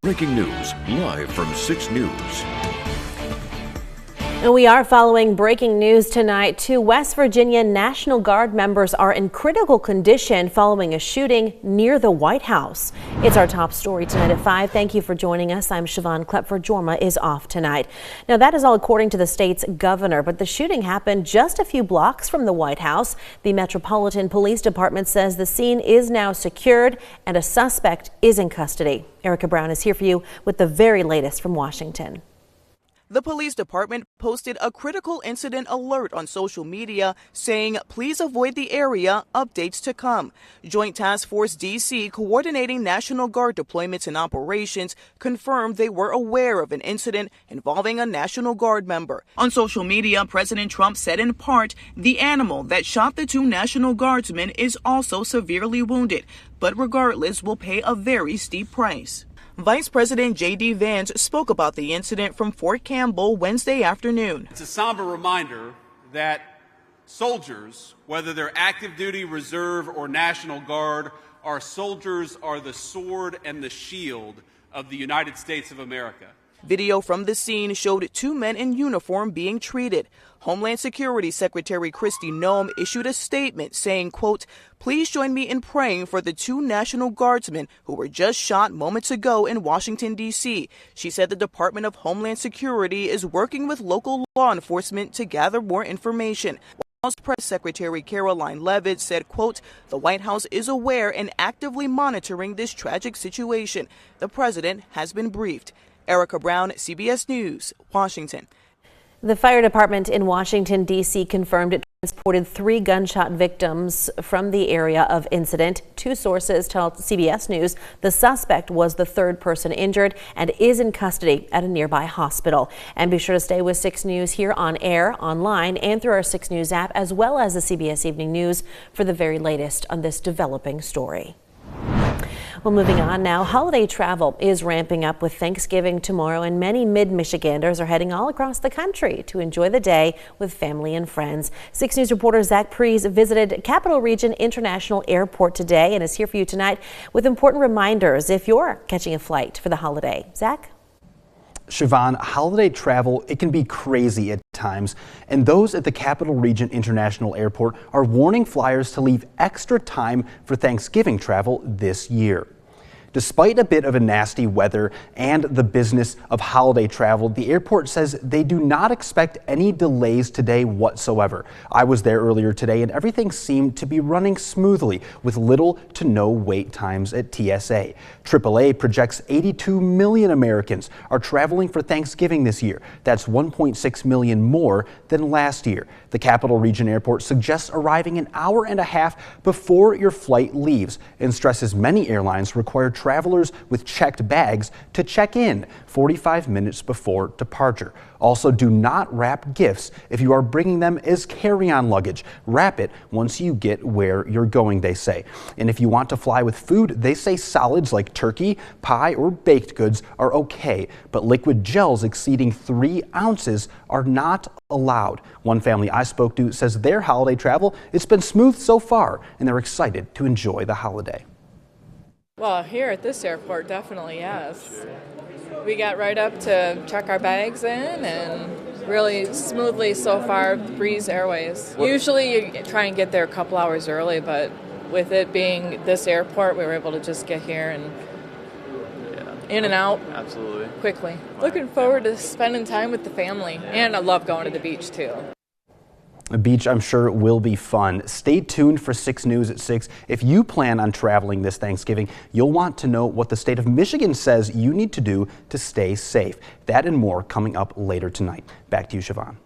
Breaking news live from 6 News. And we are following breaking news tonight. 2 West Virginia National Guard members are in critical condition following a shooting near the White House. It's our top story tonight at 5. Thank you for joining us. I'm Siobhan Klepfer. Jorma is off tonight. Now, that is all according to the state's governor, but the shooting happened just a few blocks from the White House. The Metropolitan Police Department says the scene is now secured and a suspect is in custody. Erica Brown is here for you with the very latest from Washington. The police department posted a critical incident alert on social media saying, please avoid the area, updates to come. Joint Task Force DC, coordinating National Guard deployments and operations, confirmed they were aware of an incident involving a National Guard member. On social media, President Trump said in part, the animal that shot the 2 National Guardsmen is also severely wounded, but regardless will pay a very steep price. Vice President J.D. Vance spoke about the incident from Fort Campbell Wednesday afternoon. It's a somber reminder that soldiers, whether they're active duty, reserve, or National Guard, our soldiers are the sword and the shield of the United States of America. Video from the scene showed 2 men in uniform being treated. Homeland Security Secretary Kristi Noem issued a statement saying, quote, please join me in praying for the 2 National Guardsmen who were just shot moments ago in Washington, D.C. She said the Department of Homeland Security is working with local law enforcement to gather more information. White House Press Secretary Karoline Leavitt said, quote, the White House is aware and actively monitoring this tragic situation. The president has been briefed. Erica Brown, CBS News, Washington. The fire department in Washington, D.C. confirmed it transported 3 gunshot victims from the area of incident. 2 sources tell CBS News the suspect was the 3rd person injured and is in custody at a nearby hospital. And be sure to stay with 6 News here on air, online, and through our 6 News app, as well as the CBS Evening News for the very latest on this developing story. Well, moving on now, holiday travel is ramping up with Thanksgiving tomorrow, and many mid-Michiganders are heading all across the country to enjoy the day with family and friends. 6 News reporter Zach Preece visited Capital Region International Airport today and is here for you tonight with important reminders if you're catching a flight for the holiday. Zach? Siobhan, holiday travel, it can be crazy at times, and those at the Capital Region International Airport are warning flyers to leave extra time for Thanksgiving travel this year. Despite a bit of a nasty weather and the business of holiday travel, the airport says they do not expect any delays today whatsoever. I was there earlier today and everything seemed to be running smoothly with little to no wait times at TSA. AAA projects 82 million Americans are traveling for Thanksgiving this year. That's 1.6 million more than last year. The Capital Region Airport suggests arriving an hour and a half before your flight leaves and stresses many airlines require travelers with checked bags to check in 45 minutes before departure. Also, do not wrap gifts if you are bringing them as carry-on luggage. Wrap it once you get where you're going, they say. And if you want to fly with food, they say solids like turkey, pie, or baked goods are okay, but liquid gels exceeding 3 ounces are not allowed. One family I spoke to says their holiday travel, it's been smooth so far, and they're excited to enjoy the holiday. Well, here at this airport, definitely, yes. We got right up to check our bags in and really smoothly so far, Breeze Airways. Usually you try and get there a couple hours early, but with it being this airport, we were able to just get here and in and out quickly. Looking forward to spending time with the family, and I love going to the beach too. The beach, I'm sure, will be fun. Stay tuned for 6 News at 6. If you plan on traveling this Thanksgiving, you'll want to know what the state of Michigan says you need to do to stay safe. That and more coming up later tonight. Back to you, Siobhan.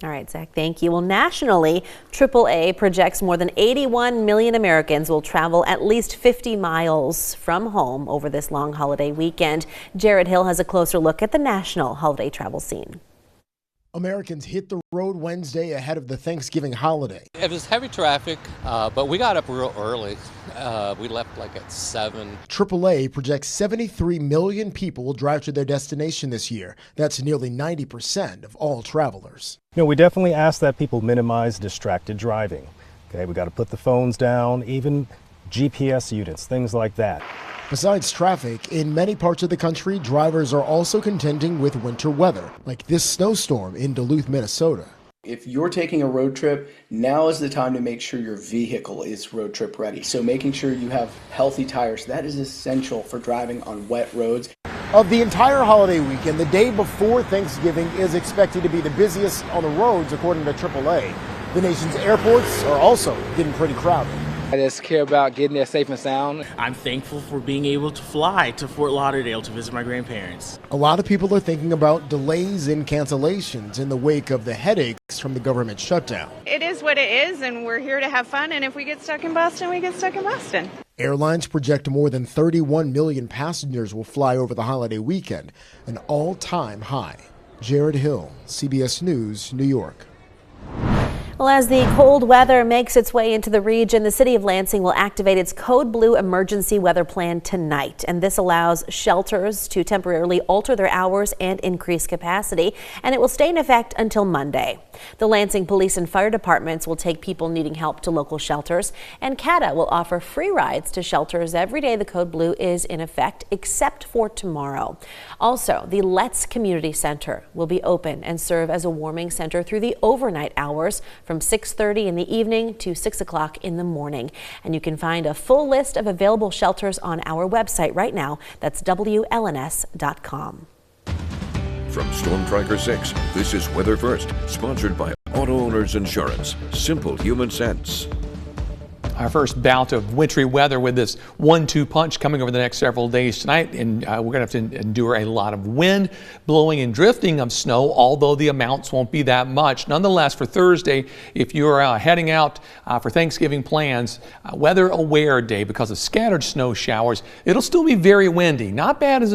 All right, Zach, thank you. Well, nationally, AAA projects more than 81 million Americans will travel at least 50 miles from home over this long holiday weekend. Jared Hill has a closer look at the national holiday travel scene. Americans hit the road Wednesday ahead of the Thanksgiving holiday. It was heavy traffic, but we got up real early. We left like at 7. AAA projects 73 million people will drive to their destination this year. That's nearly 90% of all travelers. You know, we definitely ask that people minimize distracted driving. Okay, we got to put the phones down, even GPS units, things like that. Besides traffic, in many parts of the country, drivers are also contending with winter weather, like this snowstorm in Duluth, Minnesota. If you're taking a road trip, now is the time to make sure your vehicle is road trip ready. So making sure you have healthy tires, that is essential for driving on wet roads. Of the entire holiday weekend, the day before Thanksgiving is expected to be the busiest on the roads, according to AAA. The nation's airports are also getting pretty crowded. I just care about getting there safe and sound. I'm thankful for being able to fly to Fort Lauderdale to visit my grandparents. A lot of people are thinking about delays and cancellations in the wake of the headaches from the government shutdown. It is what it is, and we're here to have fun, and if we get stuck in Boston, we get stuck in Boston. Airlines project more than 31 million passengers will fly over the holiday weekend, an all-time high. Jared Hill, CBS News, New York. Well, as the cold weather makes its way into the region, the city of Lansing will activate its Code Blue emergency weather plan tonight. And this allows shelters to temporarily alter their hours and increase capacity. And it will stay in effect until Monday. The Lansing Police and Fire Departments will take people needing help to local shelters. And CATA will offer free rides to shelters every day the Code Blue is in effect, except for tomorrow. Also, the Let's Community Center will be open and serve as a warming center through the overnight hours from 6:30 in the evening to 6 o'clock in the morning. And you can find a full list of available shelters on our website right now. That's WLNS.com. From Storm Tracker 6, this is Weather First, sponsored by Auto Owners Insurance. Simple human sense. Our first bout of wintry weather with this 1-2 punch coming over the next several days tonight, and we're going to have to endure a lot of wind, blowing and drifting of snow, although the amounts won't be that much. Nonetheless, for Thursday, if you're heading out for Thanksgiving plans, weather aware day because of scattered snow showers. It'll still be very windy, not bad as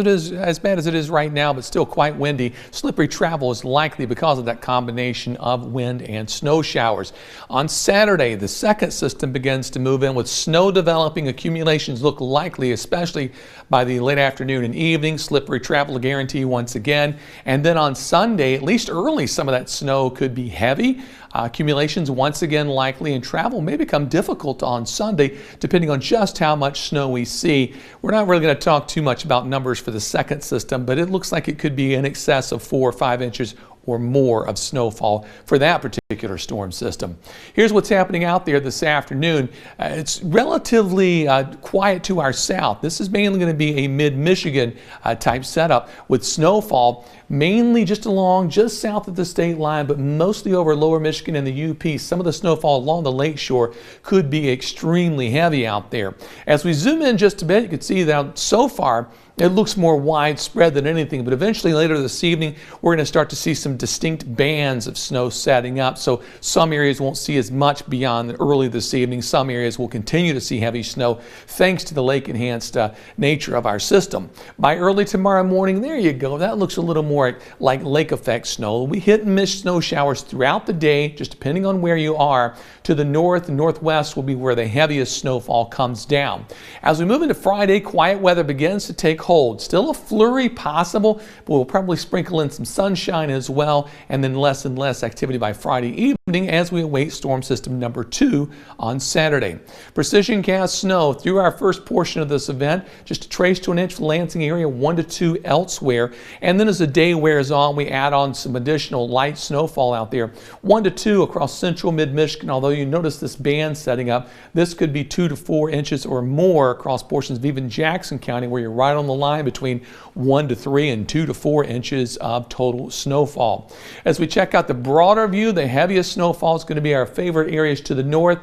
bad as it is right now, but still quite windy. Slippery travel is likely because of that combination of wind and snow showers. On Saturday, the second system begins to move in with snow developing. Accumulations look likely, especially by the late afternoon and evening. Slippery travel guarantee once again. And then on Sunday, at least early, some of that snow could be heavy. Accumulations once again likely, and travel may become difficult on Sunday depending on just how much snow we see. We're not really going to talk too much about numbers for the second system, but it looks like it could be in excess of 4 or 5 inches or more of snowfall for that particular storm system. Here's what's happening out there this afternoon. It's relatively quiet to our south. This is mainly going to be a mid-Michigan type setup with snowfall mainly just south of the state line, but mostly over lower Michigan and the UP. Some of the snowfall along the lake shore could be extremely heavy out there. As we zoom in just a bit, you can see that so far it looks more widespread than anything, but eventually later this evening, we're going to start to see some distinct bands of snow setting up. So some areas won't see as much beyond early this evening. Some areas will continue to see heavy snow thanks to the lake-enhanced nature of our system. By early tomorrow morning, there you go. That looks a little more like lake effect snow. We hit and miss snow showers throughout the day, just depending on where you are. To the north and northwest will be where the heaviest snowfall comes down. As we move into Friday, quiet weather begins to take hold. Still a flurry possible, but we'll probably sprinkle in some sunshine as well, and then less and less activity by Friday evening as we await storm system number 2 on Saturday. Precision cast snow through our first portion of this event, just a trace to an inch for the Lansing area, 1 to 2 elsewhere. And then as the day wears on, we add on some additional light snowfall out there, 1 to 2 across central mid-Michigan. Although you notice this band setting up, this could be 2 to 4 inches or more across portions of even Jackson County, where you're right on the line between 1 to 3 and 2 to 4 inches of total snowfall. As we check out the broader view, the heaviest snowfall is going to be our favorite areas to the north,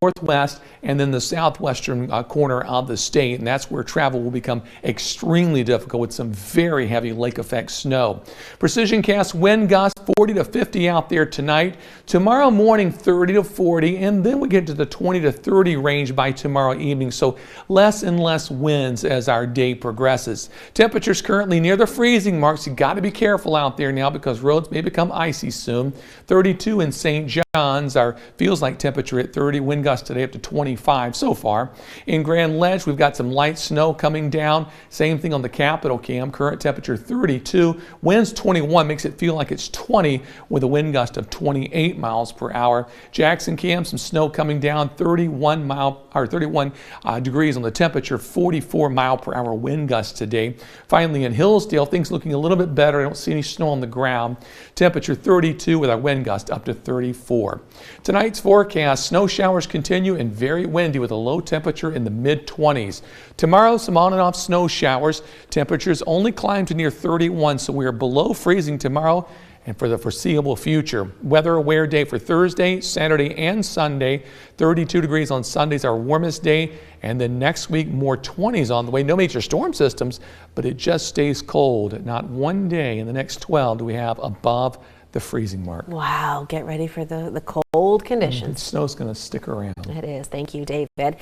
northwest, and then the southwestern corner of the state, and that's where travel will become extremely difficult with some very heavy lake effect snow. Precision cast wind gusts 40 to 50 out there tonight. Tomorrow morning 30 to 40, and then we get to the 20 to 30 range by tomorrow evening, so less and less winds as our day progresses. Temperatures currently near the freezing marks. You got to be careful out there now because roads may become icy soon. 32 32 in St. John's. Our feels like temperature at 30. Wind gusts today up to 25 so far. In Grand Ledge, we've got some light snow coming down. Same thing on the Capitol Cam. Current temperature 32. Winds 21 makes it feel like it's 20 with a wind gust of 28 miles per hour. Jackson Cam, some snow coming down. 31 degrees on the temperature. 44 mile per hour wind gusts today. Finally, in Hillsdale, things looking a little bit better. I don't see any snow on the ground. Temperature 32 with our wind gust up to 34. Tonight's forecast, snow showers continue and very windy with a low temperature in the mid-20s. Tomorrow, some on and off snow showers. Temperatures only climb to near 31, so we are below freezing tomorrow and for the foreseeable future. Weather aware day for Thursday, Saturday, and Sunday. 32 degrees on Sunday's our warmest day, and then next week more 20s on the way. No major storm systems, but it just stays cold. Not one day in the next 12 do we have above the freezing mark. Wow, get ready for the cold conditions. The snow's going to stick around. It is. Thank you, David.